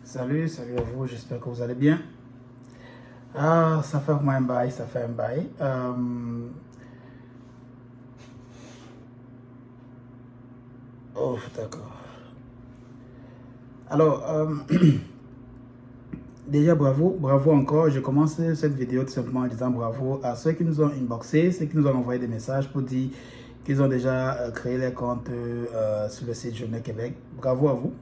Salut à vous, j'espère que vous allez bien. Ah, ça fait vraiment un bail, ça fait un bail. Oh, d'accord. Alors, déjà bravo encore. Je commence cette vidéo tout simplement en disant bravo à ceux qui nous ont inboxé, ceux qui nous ont envoyé des messages pour dire qu'ils ont déjà créé les comptes sur le site Journée Québec. Bravo à vous.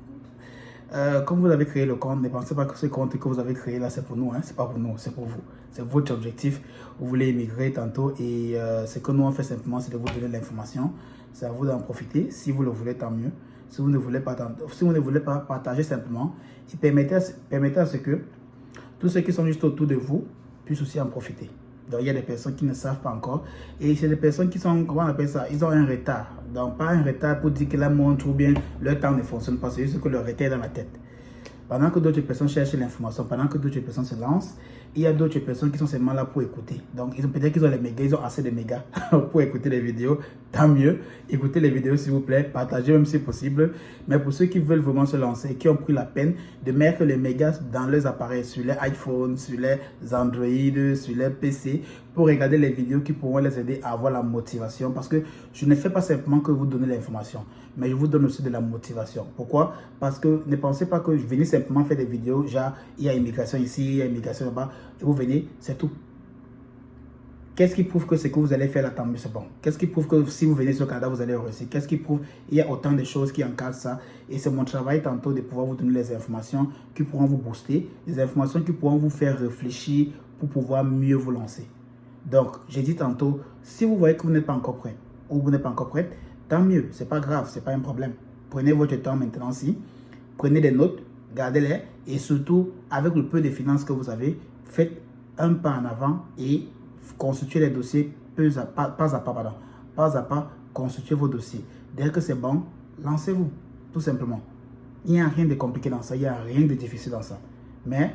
Comme vous avez créé le compte, ne pensez pas que ce compte que vous avez créé là, c'est pour nous, hein? C'est pas pour nous, c'est pour vous. C'est votre objectif. Vous voulez immigrer tantôt et ce que nous on fait simplement, c'est de vous donner l'information. C'est à vous d'en profiter. Si vous le voulez, tant mieux. Si vous ne voulez pas, si vous ne voulez pas partager simplement, et permettez à ce que tous ceux qui sont juste autour de vous puissent aussi en profiter. Donc, il y a des personnes qui ne savent pas encore. Et c'est des personnes qui sont, comment on appelle ça, ils ont un retard. Donc, pas un retard pour dire que la montre ou bien leur temps ne fonctionne pas. C'est juste que le retard est dans la tête. Pendant que d'autres personnes cherchent l'information, pendant que d'autres personnes se lancent, il y a d'autres personnes qui sont seulement là pour écouter. Donc, peut-être qu'ils ont les mégas, ils ont assez de mégas pour écouter les vidéos. Tant mieux. Écoutez les vidéos, s'il vous plaît. Partagez même si possible. Mais pour ceux qui veulent vraiment se lancer et qui ont pris la peine de mettre les mégas dans leurs appareils, sur les iPhones, sur les Android, sur les PC, pour regarder les vidéos qui pourront les aider à avoir la motivation. Parce que je ne fais pas simplement que vous donner l'information, mais je vous donne aussi de la motivation. Pourquoi? Parce que ne pensez pas que je venais simplement faire des vidéos, genre il y a immigration ici, il y a immigration là-bas, et vous venez, c'est tout. Qu'est-ce qui prouve que ce que vous allez faire là, tant mieux, c'est bon. Qu'est-ce qui prouve que si vous venez sur le Canada, vous allez réussir? Qu'est-ce qui prouve? Il y a autant de choses qui encadrent ça. Et c'est mon travail tantôt de pouvoir vous donner les informations qui pourront vous booster, des informations qui pourront vous faire réfléchir pour pouvoir mieux vous lancer. Donc, j'ai dit tantôt, si vous voyez que vous n'êtes pas encore prêt ou vous n'êtes pas encore prête, tant mieux, c'est pas grave, c'est pas un problème. Prenez votre temps maintenant aussi, prenez des notes, gardez-les et surtout, avec le peu de finances que vous avez, faites un pas en avant et constituez les dossiers pas à pas, constituez vos dossiers. Dès que c'est bon, lancez-vous, tout simplement. Il n'y a rien de compliqué dans ça, il n'y a rien de difficile dans ça. Mais,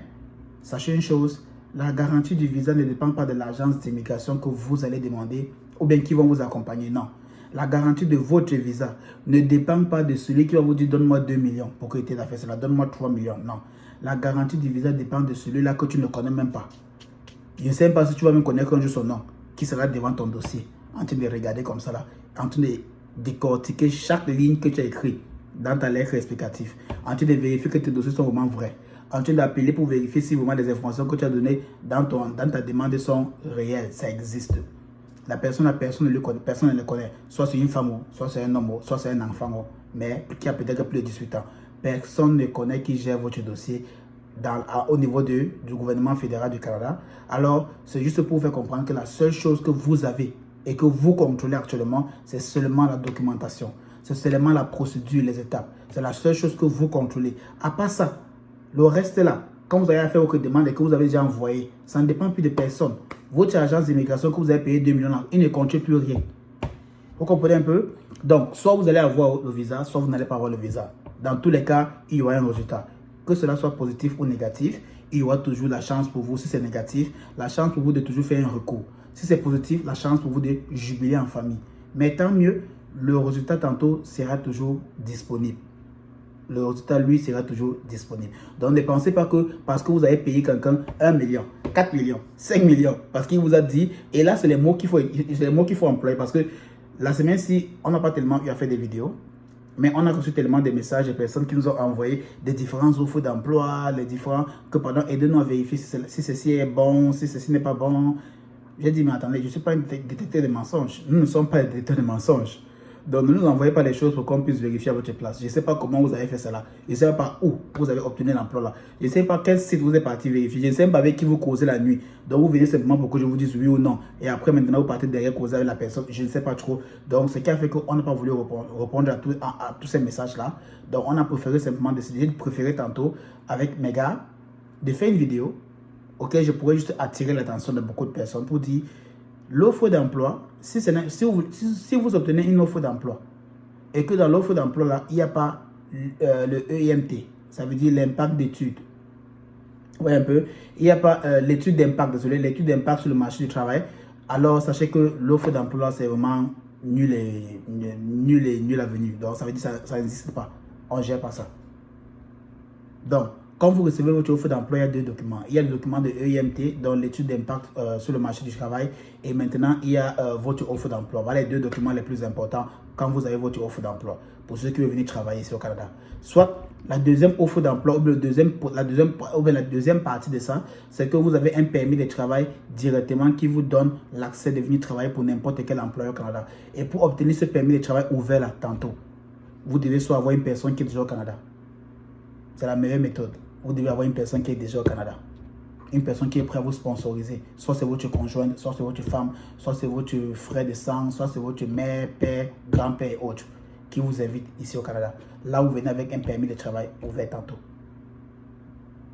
sachez une chose, la garantie du visa ne dépend pas de l'agence d'immigration que vous allez demander ou bien qui vont vous accompagner, non. La garantie de votre visa ne dépend pas de celui qui va vous dire donne-moi 2 millions pour que tu aies fait cela, donne-moi 3 millions, non. La garantie du visa dépend de celui-là que tu ne connais même pas. Je ne sais pas si tu vas me connaître un jour son nom, qui sera devant ton dossier, en train de regarder comme ça là, en train de décortiquer chaque ligne que tu as écrite dans ta lettre explicative, en train de vérifier que tes dossiers sont vraiment vrais, en train d'appeler pour vérifier si vraiment les informations que tu as données dans ta demande sont réelles, ça existe. Personne ne le connaît, personne ne le connaît, soit c'est une femme, soit c'est un homme, soit c'est un enfant, mais qui a peut-être plus de 18 ans. Personne ne connaît qui gère votre dossier au niveau du gouvernement fédéral du Canada. Alors, c'est juste pour vous faire comprendre que la seule chose que vous avez et que vous contrôlez actuellement, c'est seulement la documentation. C'est seulement la procédure, les étapes. C'est la seule chose que vous contrôlez. À part ça, le reste là, quand vous avez affaire aux demandes et que vous avez déjà envoyé, ça ne dépend plus de personne. Votre agence d'immigration que vous avez payé 2 millions, il ne contrôle plus rien. Vous comprenez un peu? Donc, soit vous allez avoir le visa, soit vous n'allez pas avoir le visa. Dans tous les cas, il y aura un résultat. Que cela soit positif ou négatif, il y aura toujours la chance pour vous, si c'est négatif, la chance pour vous de toujours faire un recours. Si c'est positif, la chance pour vous de jubiler en famille. Mais tant mieux, le résultat tantôt sera toujours disponible. Le résultat, lui, sera toujours disponible. Donc, ne pensez pas que parce que vous avez payé quelqu'un 1 million, 4 millions, 5 millions, parce qu'il vous a dit, et là, c'est les mots qu'il faut employer, parce que la semaine-ci, on n'a pas tellement eu à faire des vidéos, mais on a reçu tellement de messages de personnes qui nous ont envoyé des différentes offres d'emploi, les différents, que pendant, aidez-nous à vérifier si ceci est bon, si ceci n'est pas bon. J'ai dit, mais attendez, je ne suis pas un détecteur de mensonges. Nous ne sommes pas des détecteurs de mensonges. Donc, ne nous envoyez pas les choses pour qu'on puisse vérifier à votre place. Je ne sais pas comment vous avez fait cela. Je ne sais pas où vous avez obtenu l'emploi là. Je ne sais pas quel site vous êtes parti vérifier. Je ne sais pas avec qui vous causez la nuit. Donc, vous venez simplement pour que je vous dise oui ou non. Et après, maintenant, vous partez derrière causer avec la personne. Je ne sais pas trop. Donc, ce qui a fait qu'on n'a pas voulu répondre à tous ces messages-là. Donc, on a préféré simplement décider de préférer tantôt avec mes gars de faire une vidéo auquel je pourrais juste attirer l'attention de beaucoup de personnes pour dire l'offre d'emploi, si vous obtenez une offre d'emploi et que dans l'offre d'emploi là, il n'y a pas le EIMT, ça veut dire l'impact d'études. Oui, un peu. Il n'y a pas l'étude d'impact, désolé, l'étude d'impact sur le marché du travail. Alors, sachez que l'offre d'emploi, c'est vraiment nul à venir. Donc, ça veut dire que ça n'existe pas. On ne gère pas ça. Donc, Quand vous recevez votre offre d'emploi, il y a deux documents. Il y a le document de EIMT, dans l'étude d'impact sur le marché du travail. Et maintenant, il y a votre offre d'emploi. Voilà les deux documents les plus importants quand vous avez votre offre d'emploi. Pour ceux qui veulent venir travailler ici au Canada. Soit la deuxième offre d'emploi ou la deuxième partie de ça, c'est que vous avez un permis de travail directement qui vous donne l'accès de venir travailler pour n'importe quel employeur au Canada. Et pour obtenir ce permis de travail ouvert là, tantôt, vous devez soit avoir une personne qui est déjà au Canada. C'est la meilleure méthode. Vous devez avoir une personne qui est déjà au Canada. Une personne qui est prête à vous sponsoriser. Soit c'est votre conjointe, soit c'est votre femme, soit c'est votre frère de sang, soit c'est votre mère, père, grand-père et autres qui vous invite ici au Canada. Là, vous venez avec un permis de travail ouvert tantôt.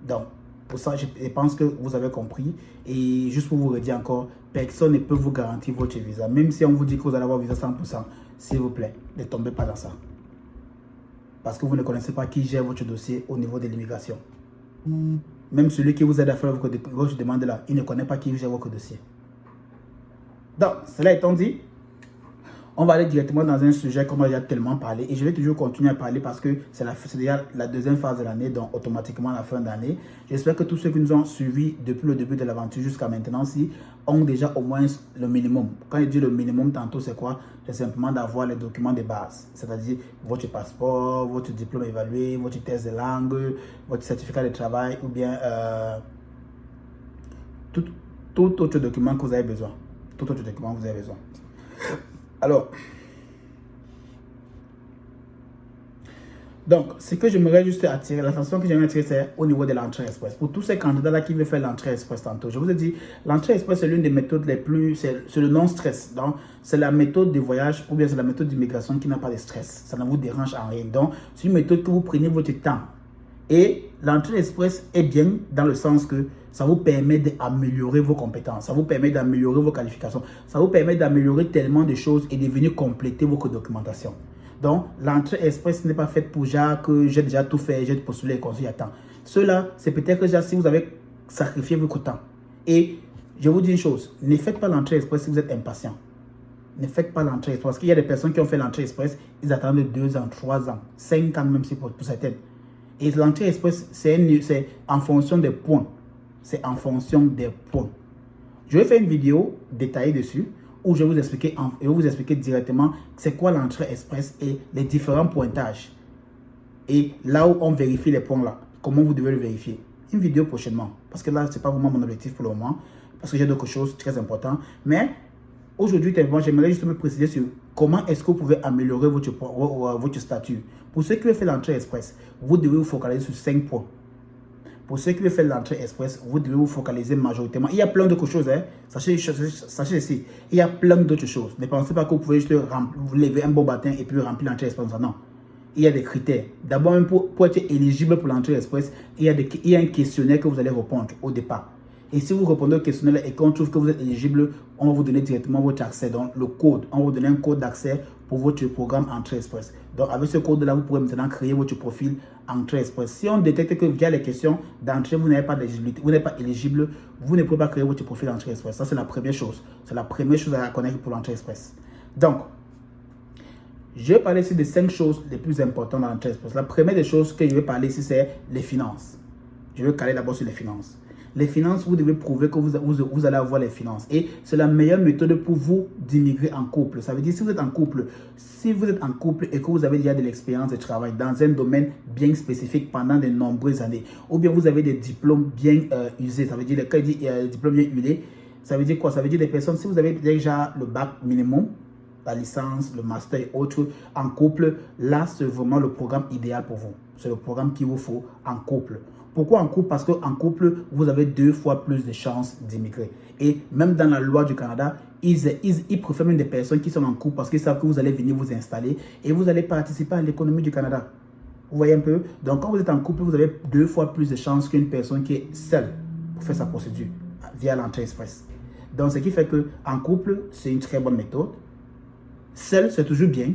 Donc, pour ça, je pense que vous avez compris. Et juste pour vous redire encore, personne ne peut vous garantir votre visa. Même si on vous dit que vous allez avoir visa 100%, s'il vous plaît, ne tombez pas dans ça. Parce que vous ne connaissez pas qui gère votre dossier au niveau de l'immigration. Même celui qui vous aide à faire votre demande là, il ne connaît pas qui gère votre dossier. Donc, cela étant dit, on va aller directement dans un sujet comme on a déjà tellement parlé. Et je vais toujours continuer à parler parce que c'est déjà la deuxième phase de l'année, donc automatiquement à la fin d'année. J'espère que tous ceux qui nous ont suivis depuis le début de l'aventure jusqu'à maintenant, ont déjà au moins le minimum. Quand je dis le minimum, tantôt c'est quoi? C'est simplement d'avoir les documents de base. C'est-à-dire votre passeport, votre diplôme évalué, votre test de langue, votre certificat de travail ou bien tout autre document que vous avez besoin. Tout autre document que vous avez besoin. Alors, donc, ce que j'aimerais juste attirer, l'attention que j'aimerais attirer, c'est au niveau de l'entrée express. Pour tous ces candidats-là qui veulent faire l'entrée express tantôt, je vous ai dit, l'entrée express, c'est l'une des méthodes les plus, c'est le non-stress. Donc, c'est la méthode de voyage ou bien c'est la méthode d'immigration qui n'a pas de stress. Ça ne vous dérange en rien. Donc, c'est une méthode que vous prenez votre temps. Et l'entrée express est bien dans le sens que ça vous permet d'améliorer vos compétences, ça vous permet d'améliorer vos qualifications, ça vous permet d'améliorer tellement de choses et de venir compléter votre documentation. Donc, l'entrée express n'est pas faite pour genre que j'ai déjà tout fait, j'ai postulé et conçu à temps. Cela, c'est peut-être que si vous avez sacrifié votre temps. Et je vous dis une chose, ne faites pas l'entrée express si vous êtes impatient. Ne faites pas l'entrée express parce qu'il y a des personnes qui ont fait l'entrée express, ils attendent 2 ans, 3 ans, 5 ans même si pour certaines. Et l'entrée express, c'est en fonction des points. C'est en fonction des points. Je vais faire une vidéo détaillée dessus où je vais vous expliquer directement c'est quoi l'entrée express et les différents pointages. Et là où on vérifie les points là, comment vous devez le vérifier. Une vidéo prochainement. Parce que là, ce n'est pas vraiment mon objectif pour le moment. Parce que j'ai d'autres choses très importantes. Mais aujourd'hui, j'aimerais juste me préciser sur comment est-ce que vous pouvez améliorer votre statut. Pour ceux qui veulent faire l'entrée express, vous devez vous focaliser sur 5 points. Pour ceux qui veulent faire l'entrée express, vous devez vous focaliser majoritairement. Il y a plein d'autres choses. Hein. Sachez ici, il y a plein d'autres choses. Ne pensez pas que vous pouvez juste vous lever un bon matin et puis remplir l'entrée express. Non. Il y a des critères. D'abord, pour être éligible pour l'entrée express, il y a un questionnaire que vous allez répondre au départ. Et si vous répondez au questionnaire et qu'on trouve que vous êtes éligible, on va vous donner directement votre accès. Donc, le code, on va vous donner un code d'accès pour votre programme Entrée Express. Donc, avec ce code-là, vous pourrez maintenant créer votre profil Entrée Express. Si on détecte que via les questions d'entrée, vous n'avez pas d'éligibilité, vous n'êtes pas éligible, vous ne pouvez pas créer votre profil Entrée Express. Ça, c'est la première chose. C'est la première chose à connaître pour l'Entrée Express. Donc, je vais parler ici de 5 choses les plus importantes dans l'Entrée Express. La première des choses que je vais parler ici, c'est les finances. Je vais caler d'abord sur les finances. Les finances, vous devez prouver que vous allez avoir les finances. Et c'est la meilleure méthode pour vous d'immigrer en couple. Ça veut dire si vous êtes en couple et que vous avez déjà de l'expérience de travail dans un domaine bien spécifique pendant de nombreuses années, ou bien vous avez des diplômes bien usés, ça veut dire, quand je dis diplôme bien huilé, ça veut dire quoi? Ça veut dire des personnes, si vous avez déjà le bac minimum, la licence, le master et autres en couple, là c'est vraiment le programme idéal pour vous. C'est le programme qu'il vous faut en couple. Pourquoi en couple? Parce qu'en couple, vous avez 2 fois plus de chances d'immigrer. Et même dans la loi du Canada, ils préfèrent même des personnes qui sont en couple parce qu'ils savent que vous allez venir vous installer et vous allez participer à l'économie du Canada. Vous voyez un peu? Donc quand vous êtes en couple, vous avez 2 fois plus de chances qu'une personne qui est seule pour faire sa procédure via l'entrée express. Donc ce qui fait qu'en couple, c'est une très bonne méthode. Seul, c'est toujours bien.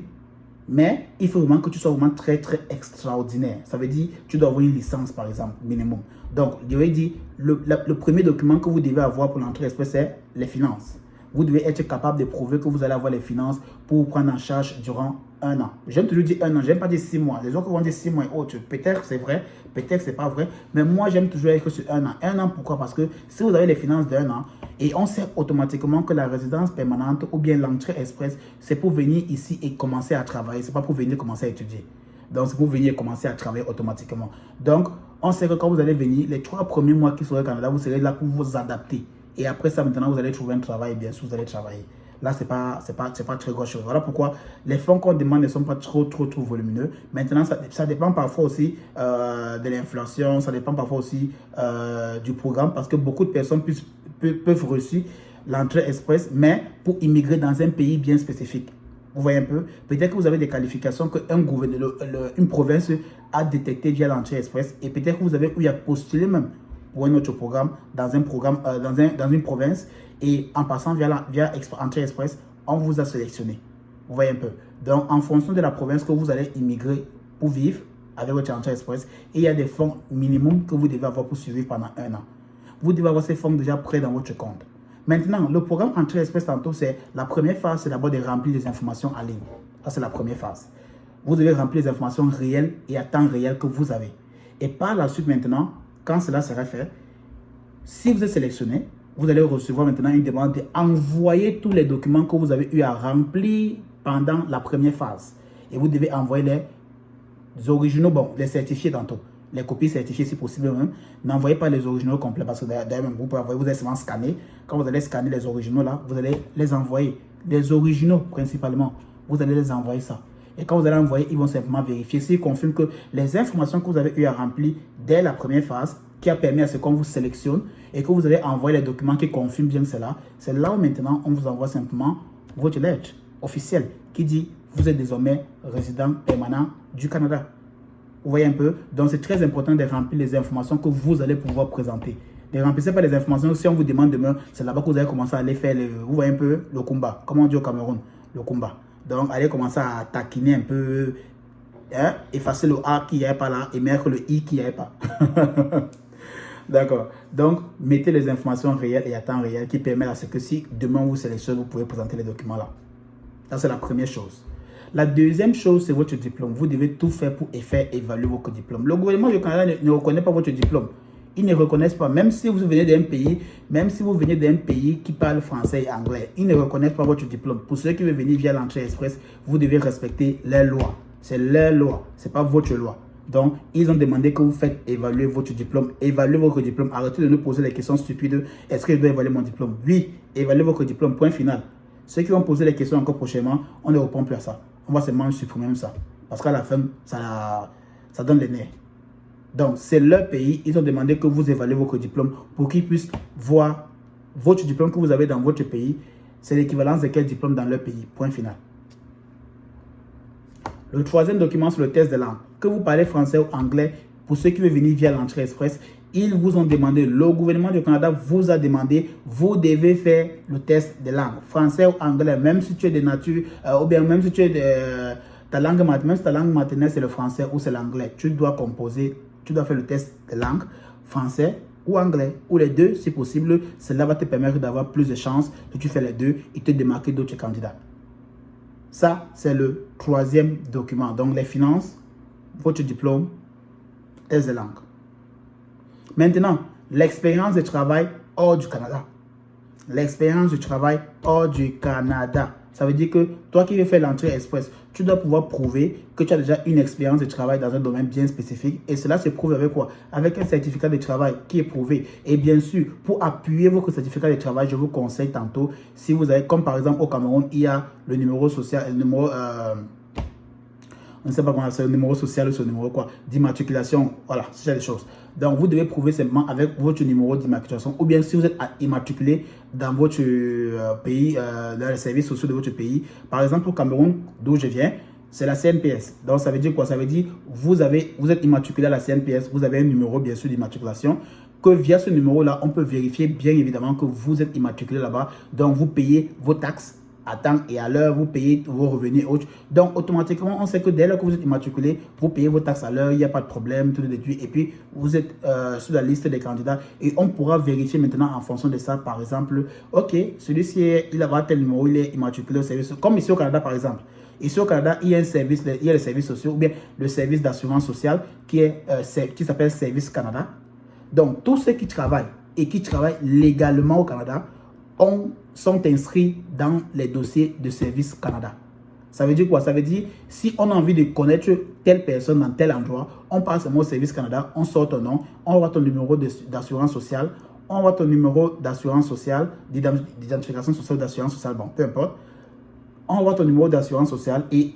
Mais il faut vraiment que tu sois vraiment très, très extraordinaire. Ça veut dire tu dois avoir une licence, par exemple, minimum. Donc, je vais dire, le premier document que vous devez avoir pour l'entrée express, c'est les finances. vous devez être capable de prouver que vous allez avoir les finances pour vous prendre en charge durant 1 an. J'aime toujours dire 1 an, j'aime pas dire 6 mois. Les autres vont dire 6 mois et autres. Peut-être c'est vrai, peut-être c'est pas vrai. Mais moi, j'aime toujours être sur 1 an. 1 an, pourquoi? Parce que si vous avez les finances d'1 an, et on sait automatiquement que la résidence permanente ou bien l'entrée express, c'est pour venir ici et commencer à travailler. C'est pas pour venir commencer à étudier. Donc, c'est pour venir commencer à travailler automatiquement. Donc, on sait que quand vous allez venir, les 3 premiers mois qui seront au Canada, vous serez là pour vous adapter. Et après ça, maintenant, vous allez trouver un travail. Bien sûr, vous allez travailler. Là, c'est pas très grosse chose. Voilà pourquoi les fonds qu'on demande ne sont pas trop volumineux. Maintenant, ça dépend parfois aussi de l'inflation. Ça dépend parfois aussi du programme. Parce que beaucoup de personnes peuvent reçu l'entrée express, mais pour immigrer dans un pays bien spécifique. Vous voyez un peu, peut-être que vous avez des qualifications qu'un gouverneur, une province a détectées via l'entrée express, et peut-être que vous avez eu à postuler même pour un autre programme dans une province, et en passant via entrée express, on vous a sélectionné. Vous voyez un peu. Donc, en fonction de la province que vous allez immigrer pour vivre avec votre entrée express, et il y a des fonds minimum que vous devez avoir pour survivre pendant 1 an. Vous devez avoir ces fonds déjà prêts dans votre compte. Maintenant, le programme Entrée Express tantôt, c'est la première phase, c'est d'abord de remplir les informations en ligne. Ça, c'est la première phase. Vous devez remplir les informations réelles et à temps réel que vous avez. Et par la suite, maintenant, quand cela sera fait, si vous êtes sélectionné, vous allez recevoir maintenant une demande d'envoyer tous les documents que vous avez eu à remplir pendant la première phase. Et vous devez envoyer les originaux, bon, les certifiés tantôt. Les copies certifiées si possible même. N'envoyez pas les originaux complets parce que d'ailleurs, vous pouvez envoyer, vous allez seulement scanner. Quand vous allez scanner les originaux là, vous allez les envoyer. Les originaux principalement, vous allez les envoyer ça. Et quand vous allez envoyer, ils vont simplement vérifier s'ils confirment que les informations que vous avez eu à remplir dès la première phase, qui a permis à ce qu'on vous sélectionne et que vous avez envoyé les documents qui confirment bien cela, c'est là où maintenant on vous envoie simplement votre lettre officielle qui dit vous êtes désormais résident permanent du Canada. Vous voyez un peu? Donc, c'est très important de remplir les informations que vous allez pouvoir présenter. Ne remplissez pas les informations. Si on vous demande demain, c'est là-bas que vous allez commencer à aller faire, vous voyez un peu, le combat. Comment on dit au Cameroun? Le combat. Donc, allez commencer à taquiner un peu, hein, effacer le A qui n'y avait pas là et mettre le I qui n'y avait pas. D'accord. Donc, mettez les informations réelles et à temps réel qui permettent à ce que si demain vous sélectionnez, vous pouvez présenter les documents là. Ça, c'est la première chose. La deuxième chose, c'est votre diplôme. Vous devez tout faire pour faire évaluer votre diplôme. Le gouvernement du Canada ne reconnaît pas votre diplôme. Ils ne reconnaissent pas, même si vous venez d'un pays, qui parle français et anglais, ils ne reconnaissent pas votre diplôme. Pour ceux qui veulent venir via l'entrée express, vous devez respecter leurs lois. C'est leur loi, ce n'est pas votre loi. Donc, ils ont demandé que vous faites évaluer votre diplôme. Évaluez votre diplôme. Arrêtez de nous poser les questions stupides. Est-ce que je dois évaluer mon diplôme? Oui, évaluez votre diplôme. Point final. Ceux qui vont poser les questions encore prochainement, on ne répond plus à ça. On va seulement supprimer ça. Parce qu'à la fin, ça donne les nerfs. Donc, c'est leur pays. Ils ont demandé que vous évaluez votre diplôme pour qu'ils puissent voir votre diplôme que vous avez dans votre pays. C'est l'équivalence de quel diplôme dans leur pays. Point final. Le troisième document, c'est le test de langue. Que vous parlez français ou anglais, pour ceux qui veulent venir via l'entrée express, ils vous ont demandé, le gouvernement du Canada vous a demandé, vous devez faire le test de langue, français ou anglais, même si tu es de nature, ou bien même si tu es de ta langue maternelle, même si ta langue maternelle c'est le français ou c'est l'anglais, tu dois faire le test de langue, français ou anglais, ou les deux si possible. Cela va te permettre d'avoir plus de chances que tu fais les deux et te démarquer d'autres candidats. Ça, c'est le troisième document. Donc, les finances, votre diplôme, test de langue. Maintenant, l'expérience de travail hors du Canada. L'expérience de travail hors du Canada. Ça veut dire que toi qui veux faire l'entrée express, tu dois pouvoir prouver que tu as déjà une expérience de travail dans un domaine bien spécifique. Et cela se prouve avec quoi? Avec un certificat de travail qui est prouvé. Et bien sûr, pour appuyer votre certificat de travail, je vous conseille tantôt, si vous avez, comme par exemple au Cameroun, il y a le numéro social, le numéro... on ne sait pas comment c'est, le numéro social ou ce numéro quoi, d'immatriculation, voilà, c'est ça les choses. Donc, vous devez prouver simplement avec votre numéro d'immatriculation ou bien si vous êtes immatriculé dans votre pays, dans les services sociaux de votre pays. Par exemple, au Cameroun, d'où je viens, c'est la CNPS. Donc, ça veut dire quoi? Ça veut dire vous êtes immatriculé à la CNPS, vous avez un numéro bien sûr d'immatriculation, que via ce numéro-là, on peut vérifier bien évidemment que vous êtes immatriculé là-bas. Donc, vous payez vos taxes à temps et à l'heure, vous payez vos revenus et autres. Donc, automatiquement, on sait que dès lors que vous êtes immatriculé, vous payez vos taxes à l'heure, il n'y a pas de problème, tout est déduit. Et puis, vous êtes sur la liste des candidats et on pourra vérifier maintenant en fonction de ça, par exemple, ok, celui-ci, il a tel numéro, il est immatriculé au service, comme ici au Canada, par exemple. Ici au Canada, il y a un service, il y a les services sociaux ou bien le service d'assurance sociale qui s'appelle Service Canada. Donc, tous ceux qui travaillent et qui travaillent légalement au Canada sont inscrits dans les dossiers de Service Canada. Ça veut dire quoi? Ça veut dire, si on a envie de connaître telle personne dans tel endroit, on passe au Service Canada, on sort ton nom, on voit ton numéro d'assurance sociale, on voit ton numéro d'assurance sociale, d'identification sociale, d'assurance sociale, bon, peu importe. On voit ton numéro d'assurance sociale et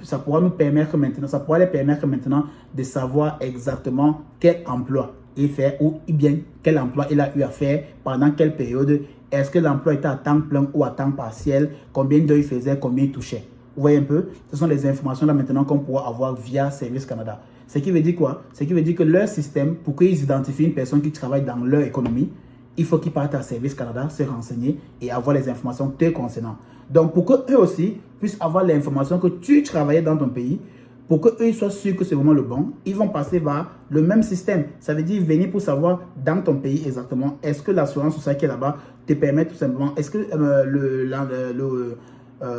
ça pourra les permettre maintenant de savoir exactement quel emploi il fait ou bien quel emploi il a eu à faire, pendant quelle période, est-ce que l'emploi était à temps plein ou à temps partiel, combien d'heures il faisait, combien il touchait. Vous voyez un peu? Ce sont les informations là maintenant qu'on pourra avoir via Service Canada. Ce qui veut dire quoi? Ce qui veut dire que leur système, pour qu'ils identifient une personne qui travaille dans leur économie, il faut qu'ils partent à Service Canada, se renseigner et avoir les informations te concernant. Donc, pour qu'eux aussi puissent avoir l'information que tu travaillais dans ton pays, pour qu'eux soient sûrs que c'est vraiment le bon, ils vont passer par le même système. Ça veut dire venir pour savoir dans ton pays exactement, est-ce que l'assurance sociale qui est là-bas te permet tout simplement, est-ce que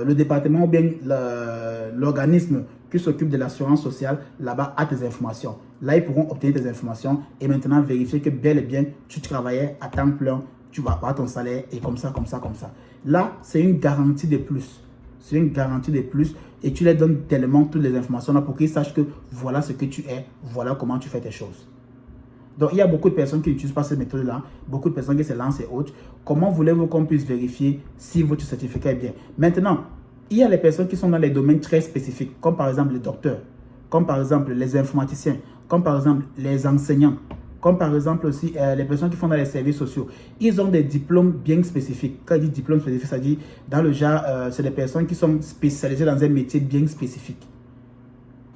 le département ou bien l'organisme qui s'occupe de l'assurance sociale là-bas a tes informations. Là, ils pourront obtenir tes informations et maintenant vérifier que bel et bien tu travaillais à temps plein, tu vas avoir ton salaire et comme ça, comme ça, comme ça. Là, c'est une garantie de plus. C'est une garantie de plus et tu leur donnes tellement toutes les informations là pour qu'ils sachent que voilà ce que tu es, voilà comment tu fais tes choses. Donc, il y a beaucoup de personnes qui n'utilisent pas cette méthode-là, beaucoup de personnes qui se lancent et autres. Comment voulez-vous qu'on puisse vérifier si votre certificat est bien? Maintenant, il y a les personnes qui sont dans les domaines très spécifiques, comme par exemple les docteurs, comme par exemple les informaticiens, comme par exemple les enseignants, comme par exemple aussi les personnes qui font dans les services sociaux. Ils ont des diplômes bien spécifiques. Quand je dis diplôme spécifique, ça dit dans le genre, c'est des personnes qui sont spécialisées dans un métier bien spécifique.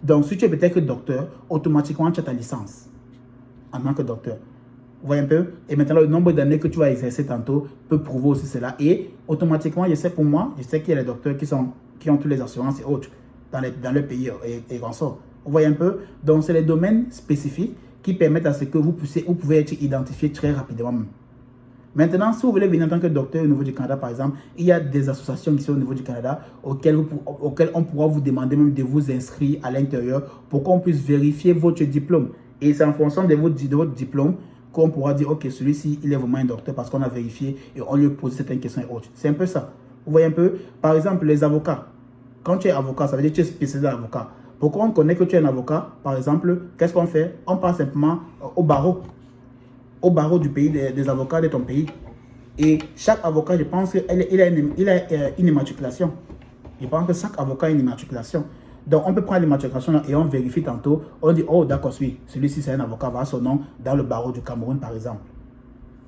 Donc, si tu es peut-être docteur, automatiquement tu as ta licence en tant que docteur. Vous voyez un peu? Et maintenant, le nombre d'années que tu vas exercer tantôt peut prouver aussi cela. Et automatiquement, je sais pour moi, je sais qu'il y a les docteurs qui ont toutes les assurances et autres dans le pays et en sort. Vous voyez un peu? Donc, c'est les domaines spécifiques qui permettent à ce que vous pouvez être identifié très rapidement. Maintenant, si vous voulez venir en tant que docteur au niveau du Canada, par exemple, il y a des associations qui sont au niveau du Canada auxquelles on pourra vous demander même de vous inscrire à l'intérieur pour qu'on puisse vérifier votre diplôme. Et c'est en fonction de votre diplôme qu'on pourra dire, ok, celui-ci, il est vraiment un docteur parce qu'on a vérifié et on lui pose certaines questions et autres. C'est un peu ça. Vous voyez un peu? Par exemple, les avocats. Quand tu es avocat, ça veut dire que tu es spécialisé dans l'avocat. Pourquoi on connaît que tu es un avocat? Par exemple, qu'est-ce qu'on fait? On passe simplement au barreau du pays, des avocats de ton pays. Et chaque avocat, je pense qu'il a une immatriculation. Je pense que chaque avocat a une immatriculation. Donc, on peut prendre l'immatriculation et on vérifie tantôt. On dit, oh, d'accord, celui-ci, c'est un avocat, va son nom dans le barreau du Cameroun, par exemple.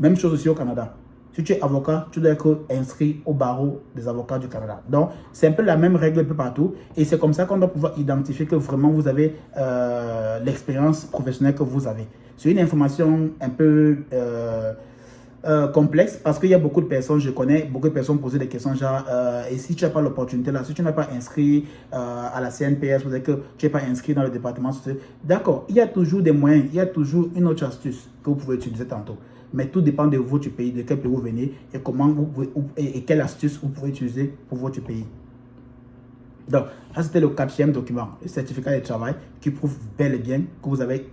Même chose aussi au Canada. Si tu es avocat, tu dois être inscrit au barreau des avocats du Canada. Donc, c'est un peu la même règle un peu partout. Et c'est comme ça qu'on doit pouvoir identifier que vraiment vous avez l'expérience professionnelle que vous avez. C'est une information un peu complexe parce qu'il y a beaucoup de personnes, je connais, beaucoup de personnes poser des questions genre et si tu n'as pas l'opportunité là, si tu n'es pas inscrit à la CNPS, vous savez que tu n'es pas inscrit dans le département social, d'accord, il y a toujours des moyens, il y a toujours une autre astuce que vous pouvez utiliser tantôt. Mais tout dépend de votre pays, de quel pays vous venez et comment et quelle astuce vous pouvez utiliser pour votre pays. Donc, ça c'était le 4e document, le certificat de travail qui prouve bel et bien que vous avez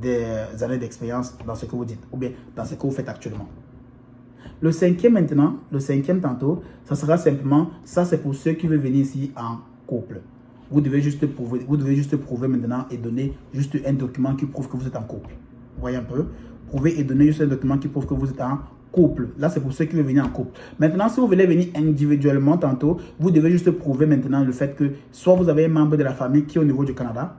des années d'expérience dans ce que vous dites ou bien dans ce que vous faites actuellement. Le 5e maintenant, le 5e tantôt, ça sera simplement, ça c'est pour ceux qui veulent venir ici en couple. Vous devez juste prouver maintenant et donner juste un document qui prouve que vous êtes en couple. Vous voyez un peu? Prouver et donner juste un document qui prouve que vous êtes en couple. Là, c'est pour ceux qui veulent venir en couple. Maintenant, si vous voulez venir individuellement tantôt, vous devez juste prouver maintenant le fait que soit vous avez un membre de la famille qui est au niveau du Canada.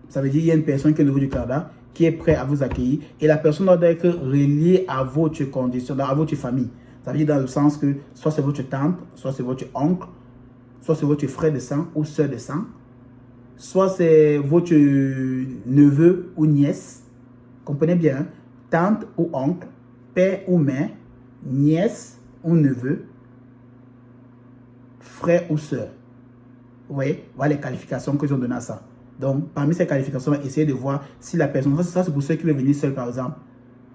Ça veut dire qu'il y a une personne qui est au niveau du Canada qui est prêt à vous accueillir et la personne doit être reliée à votre condition, à votre famille. Ça veut dire dans le sens que soit c'est votre tante, soit c'est votre oncle, soit c'est votre frère de sang ou soeur de sang, soit c'est votre neveu ou nièce. Comprenez bien, hein? Tante ou oncle, père ou mère, nièce ou neveu, frère ou sœur. Vous voyez, voilà les qualifications qu'ils ont données à ça. Donc, parmi ces qualifications, essayez de voir si la personne, ça c'est pour ceux qui veulent venir seuls par exemple.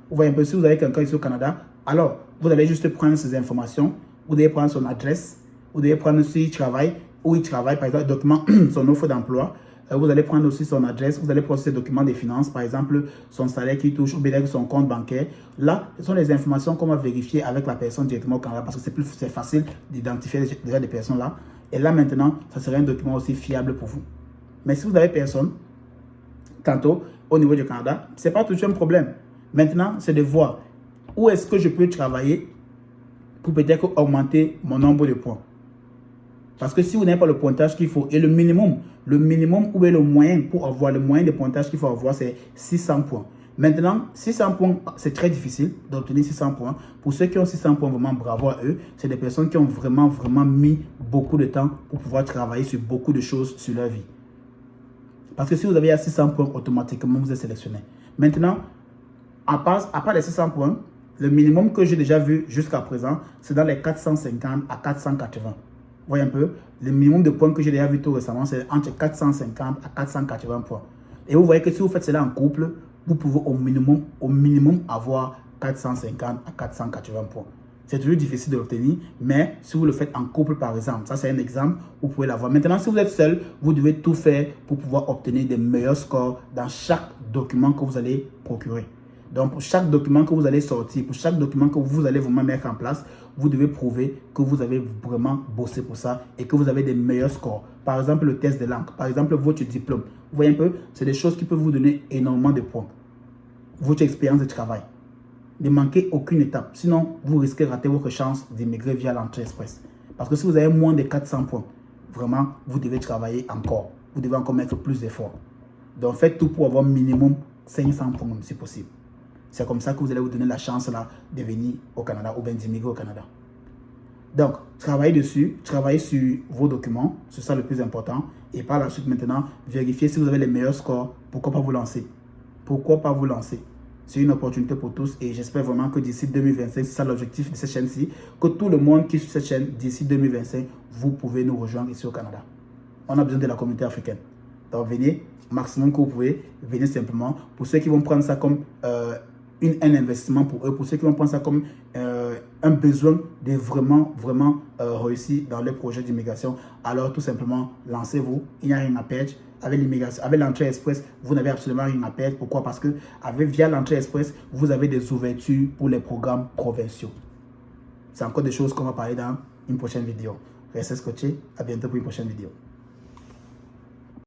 Vous voyez un peu, si vous avez quelqu'un ici au Canada, alors vous allez juste prendre ces informations, vous devez prendre son adresse, vous devez prendre s'il travaille, où il travaille, par exemple, document, son offre d'emploi. Vous allez prendre aussi son adresse, vous allez prendre ses documents des finances, par exemple, son salaire qui touche, ou bien son compte bancaire. Là, ce sont les informations qu'on va vérifier avec la personne directement au Canada parce que c'est facile d'identifier déjà des personnes là. Et là, maintenant, ça serait un document aussi fiable pour vous. Mais si vous n'avez personne, tantôt, au niveau du Canada, ce n'est pas toujours un problème. Maintenant, c'est de voir où est-ce que je peux travailler pour peut-être augmenter mon nombre de points. Parce que si vous n'avez pas le pointage qu'il faut, et le minimum ou le moyen pour avoir le moyen de pointage qu'il faut avoir, c'est 600 points. Maintenant, 600 points, c'est très difficile d'obtenir 600 points. Pour ceux qui ont 600 points, vraiment bravo à eux. C'est des personnes qui ont vraiment mis beaucoup de temps pour pouvoir travailler sur beaucoup de choses sur leur vie. Parce que si vous avez 600 points, automatiquement, vous êtes sélectionné. Maintenant, à part les 600 points, le minimum que j'ai déjà vu jusqu'à présent, c'est dans les 450 à 480. Vous voyez un peu, le minimum de points que j'ai déjà vu tout récemment, c'est entre 450 à 480 points. Et vous voyez que si vous faites cela en couple, vous pouvez au minimum avoir 450 à 480 points. C'est toujours difficile de l'obtenir, mais si vous le faites en couple par exemple, ça c'est un exemple, vous pouvez l'avoir. Maintenant, si vous êtes seul, vous devez tout faire pour pouvoir obtenir des meilleurs scores dans chaque document que vous allez procurer. Donc, pour chaque document que vous allez sortir, pour chaque document que vous allez vraiment mettre en place, vous devez prouver que vous avez vraiment bossé pour ça et que vous avez des meilleurs scores. Par exemple, le test de langue, par exemple, votre diplôme. Vous voyez un peu, c'est des choses qui peuvent vous donner énormément de points. Votre expérience de travail. Ne manquez aucune étape. Sinon, vous risquez de rater votre chance d'immigrer via l'entrée express. Parce que si vous avez moins de 400 points, vraiment, vous devez travailler encore. Vous devez encore mettre plus d'efforts. Donc, faites tout pour avoir minimum 500 points si possible. C'est comme ça que vous allez vous donner la chance là de venir au Canada ou bien d'immigrer au Canada. Donc, travaillez dessus, travaillez sur vos documents, c'est ça le plus important. Et par la suite maintenant, vérifiez si vous avez les meilleurs scores. Pourquoi pas vous lancer? Pourquoi pas vous lancer? C'est une opportunité pour tous et j'espère vraiment que d'ici 2025, c'est ça l'objectif de cette chaîne-ci, que tout le monde qui suit cette chaîne, d'ici 2025, vous pouvez nous rejoindre ici au Canada. On a besoin de la communauté africaine. Donc, venez, maximum que vous pouvez, venez simplement. Pour ceux qui vont prendre ça comme un investissement pour eux, pour ceux qui vont prendre ça comme un besoin de vraiment réussir dans le projet d'immigration, alors tout simplement, lancez-vous, il n'y a rien à perdre. Avec l'immigration, avec l'entrée express, vous n'avez absolument rien à perdre. Pourquoi? Parce que via l'entrée express, vous avez des ouvertures pour les programmes provinciaux. C'est encore des choses qu'on va parler dans une prochaine vidéo. Restez scotchés, à bientôt pour une prochaine vidéo.